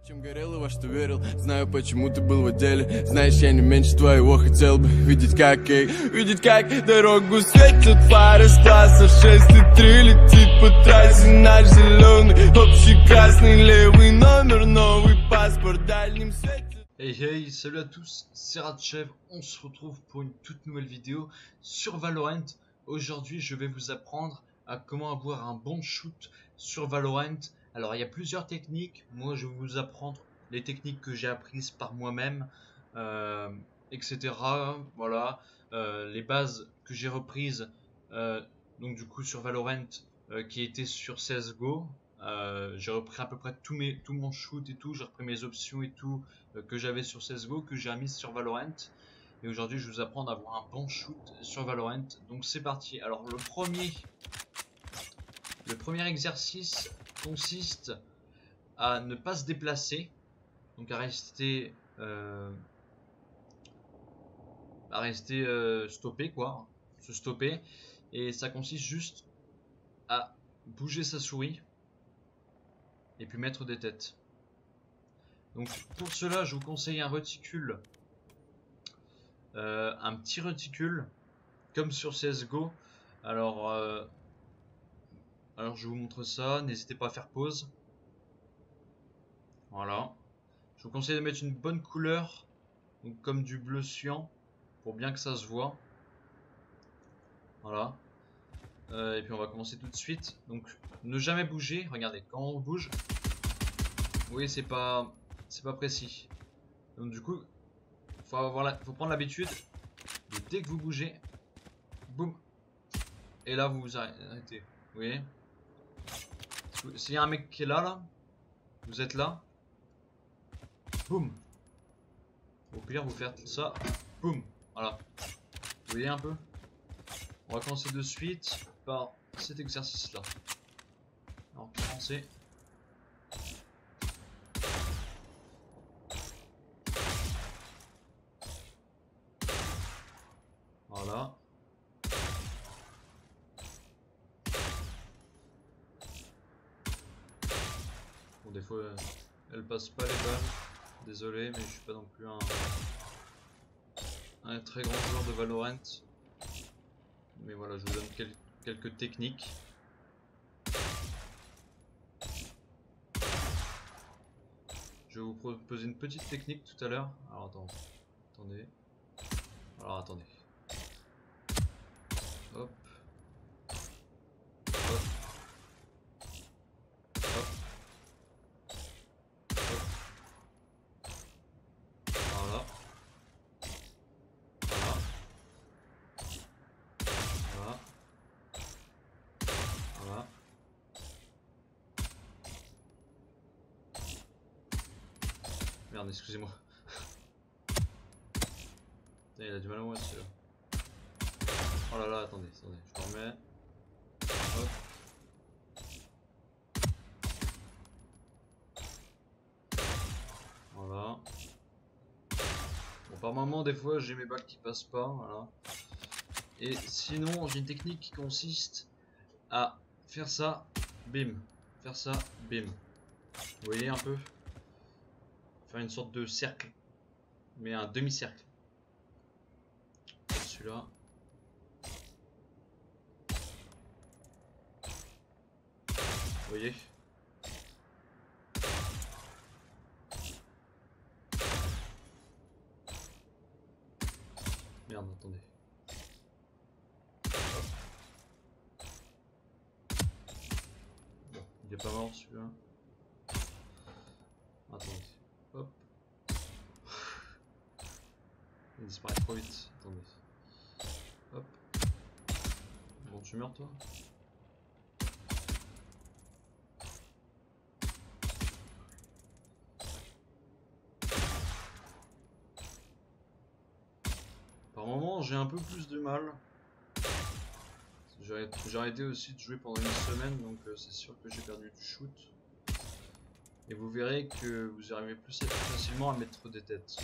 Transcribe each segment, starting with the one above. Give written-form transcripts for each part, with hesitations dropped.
Чем горело, во что верил, знаю, почему ты был в отделе. Знаешь, я не меньше твоего хотел бы видеть, как дорогу светят фары с класса 6 и 3 летит по трассе наш зеленый, общий красный, левый номер, новый паспорт, дальним свете. Hey, salut à tous, c'est Radchev, on se retrouve pour une toute nouvelle vidéo sur Valorant. Aujourd'hui, je vais vous apprendre à comment avoir un bon shoot sur Valorant. Alors, il y a plusieurs techniques. Moi, je vais vous apprendre les techniques que j'ai apprises par moi-même, etc. Voilà, les bases que j'ai reprises, donc du coup sur Valorant, qui étaient sur CSGO. J'ai repris à peu près tout mon shoot et tout. J'ai repris mes options et tout que j'avais sur CSGO, que j'ai remis sur Valorant. Et aujourd'hui, je vais vous apprendre à avoir un bon shoot sur Valorant. Donc c'est parti. Alors le premier exercice consiste à ne pas se déplacer, donc à rester stoppé, quoi, se stopper. Et ça consiste juste à bouger sa souris et puis mettre des têtes. Donc pour cela, je vous conseille un réticule, un petit réticule comme sur CSGO. Alors je vous montre ça, n'hésitez pas à faire pause. Voilà. Je vous conseille de mettre une bonne couleur, donc comme du bleu cyan, pour bien que ça se voit. Voilà. Et puis on va commencer tout de suite. Donc ne jamais bouger. Regardez, quand on bouge, vous voyez, c'est pas précis. Donc du coup, faut prendre l'habitude de, dès que vous bougez, boum, et là vous vous arrêtez. Vous voyez, s'il y a un mec qui est là, vous êtes là, boum. Au pire, vous faites ça, boum. Voilà. Vous voyez un peu. On va commencer de suite par cet exercice-là. Alors, commencer. Voilà. Bon, des fois, elle passe pas les balles. Désolé, mais je suis pas non plus un très grand joueur de Valorant. Mais voilà, je vous donne quelques techniques. Je vais vous proposer une petite technique tout à l'heure. Alors attendez. Alors attendez. Hop. Hop. Hop. Hop. Voilà. Voilà. Voilà. Voilà. Merde, excusez-moi. Il a du mal à moi celui-là. Oh là là, attendez, je me remets. Hop. Voilà. Bon, par moment, des fois, j'ai mes balles qui passent pas, voilà. Et sinon, j'ai une technique qui consiste à faire ça, bim. Faire ça, bim. Vous voyez un peu? Faire une sorte de cercle, mais un demi-cercle. Celui-là. Vous voyez? Merde, attendez. Hop. Bon, il est pas mort celui-là. Attendez. Hop. Il disparaît trop vite. Attendez. Hop. Bon, tu meurs toi? Par moment, j'ai un peu plus de mal. J'ai arrêté aussi de jouer pendant une semaine, donc c'est sûr que j'ai perdu du shoot. Et vous verrez que vous arrivez plus facilement à mettre des têtes.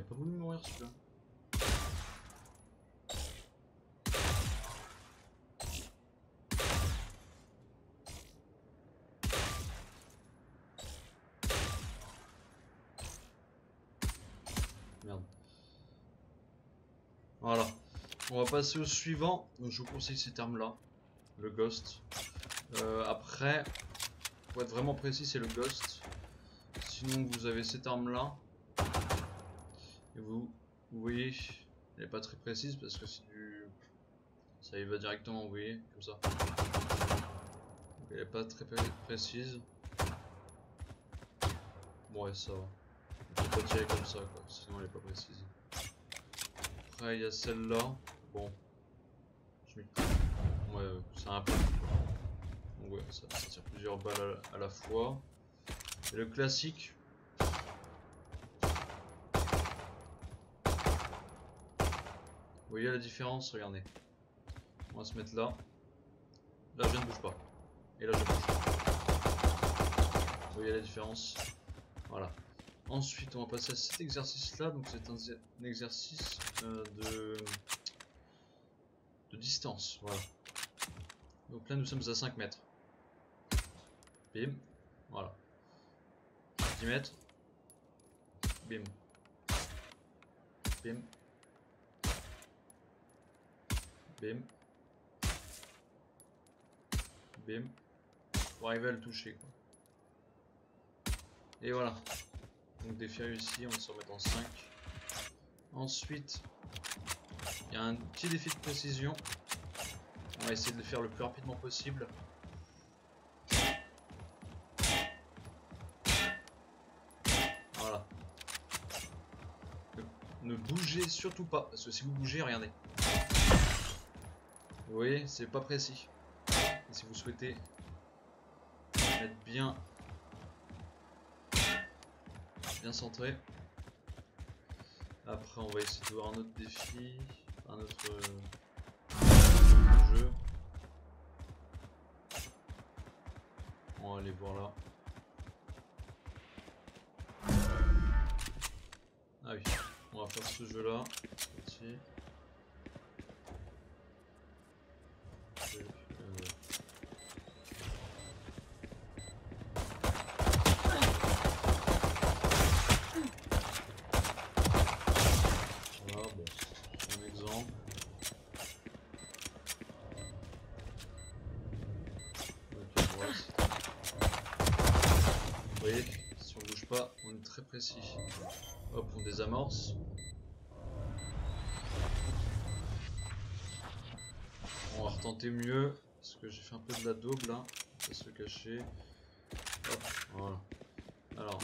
a pas voulu mourir celui-là. Merde. Voilà. On va passer au suivant. Donc je vous conseille cette arme-là. Le Ghost. Après, pour être vraiment précis, c'est le Ghost. Sinon, vous avez cette arme-là. Et vous voyez, elle n'est pas très précise parce que c'est du... Ça y va directement, vous voyez, comme ça. Donc, elle n'est pas très précise. Bon, ouais, ça va. On peut pas tirer comme ça, quoi. Sinon, elle n'est pas précise. Après, il y a celle-là. Bon. Ouais, c'est un peu. Donc, ouais, ça tire plusieurs balles à la fois. Et le classique. Vous voyez la différence? Regardez. On va se mettre là. Là, je ne bouge pas. Et là, je bouge. Vous voyez la différence? Voilà. Ensuite, on va passer à cet exercice-là. Donc, c'est un exercice de distance. Voilà. Donc là, nous sommes à 5 mètres. Bim. Voilà. 10 mètres. Bim. Bim. Bim. Bim. Pour arriver à le toucher, quoi. Et voilà. Donc défi réussi, on va se remettre en 5. Ensuite, il y a un petit défi de précision. On va essayer de le faire le plus rapidement possible. Voilà. Ne bougez surtout pas, parce que si vous bougez, regardez. Vous voyez, c'est pas précis. Et si vous souhaitez être bien centré. Après, on va essayer de voir un autre défi, un autre jeu. On va aller voir là. Ah oui, on va faire ce jeu là. Ici. Voilà, bon, c'est un exemple. Ok, voilà. Vous voyez, si on bouge pas, on est très précis. Hop, on désamorce. On va retenter mieux, parce que j'ai fait un peu de la daube là, on va se le cacher. Hop, voilà. Alors.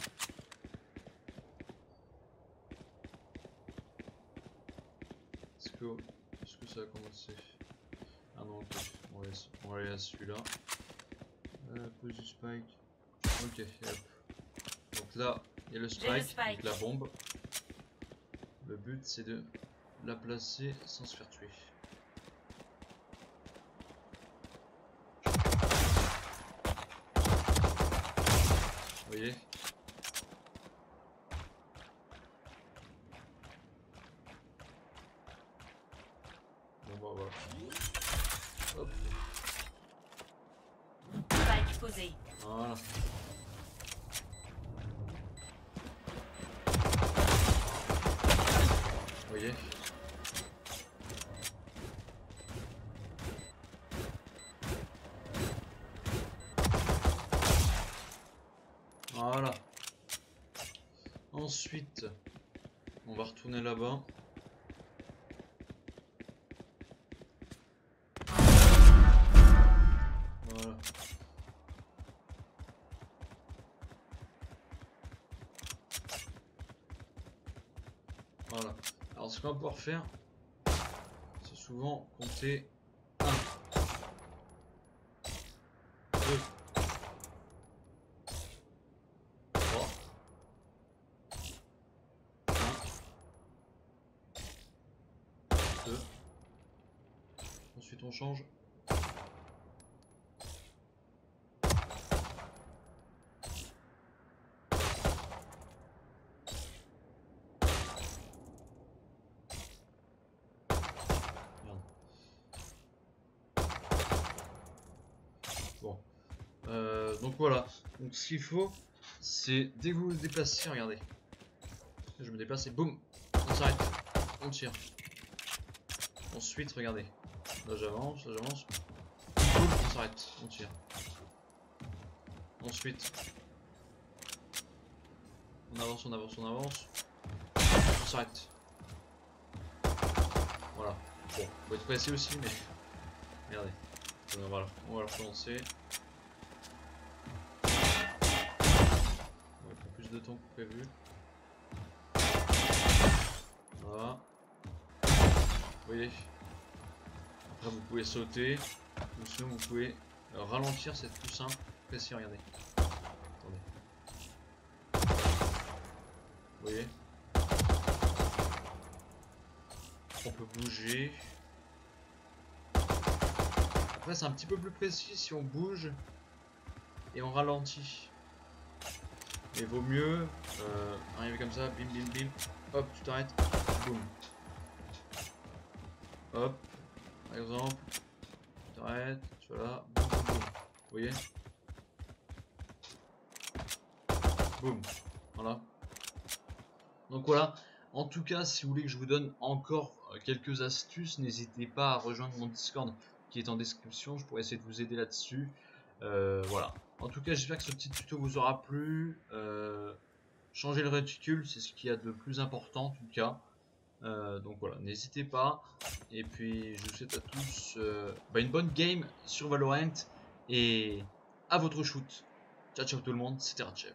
Est-ce que ça a commencé? Ah non, ok. On va aller à celui-là. Pose du spike. Ok, hop. Donc là, il y a le spike, donc la bombe. Le but c'est de la placer sans se faire tuer. Vous voyez? Bon bah voilà. Hop. Spike posé. Voilà. Vous voyez? Voilà. Ensuite, on va retourner là-bas. Voilà. Voilà. Alors ce qu'on va pouvoir faire, c'est souvent compter 1, 2, 3, 1, 2. Ensuite on change. Donc voilà, donc ce qu'il faut, c'est dès que vous vous déplacez, regardez. Je me déplace et boum, on s'arrête, on tire. Ensuite, regardez. Là j'avance, boum, on s'arrête, on tire. Ensuite, on avance, on s'arrête. Voilà. Bon, faut être pressé aussi, mais regardez. Voilà, on va le relancer. On va prendre plus de temps que prévu. Voilà. Vous voyez. Après vous pouvez sauter. Ou sinon vous pouvez ralentir, c'est tout simple. Précis, regardez. Attendez. Vous voyez. On peut bouger. Après c'est un petit peu plus précis si on bouge et on ralentit. Mais vaut mieux arriver comme ça, bim bim bim, hop tu t'arrêtes, boum. Hop, par exemple, tu t'arrêtes, tu vas là, boum boum boum. Vous voyez? Boum, voilà. Donc voilà, en tout cas si vous voulez que je vous donne encore quelques astuces, n'hésitez pas à rejoindre mon Discord qui est en description, je pourrais essayer de vous aider là-dessus. Voilà. En tout cas, j'espère que ce petit tuto vous aura plu. Changer le réticule, c'est ce qu'il y a de plus important en tout cas. Donc voilà, n'hésitez pas. Et puis, je vous souhaite à tous une bonne game sur Valorant et à votre shoot. Ciao, ciao tout le monde, c'était Ratchev.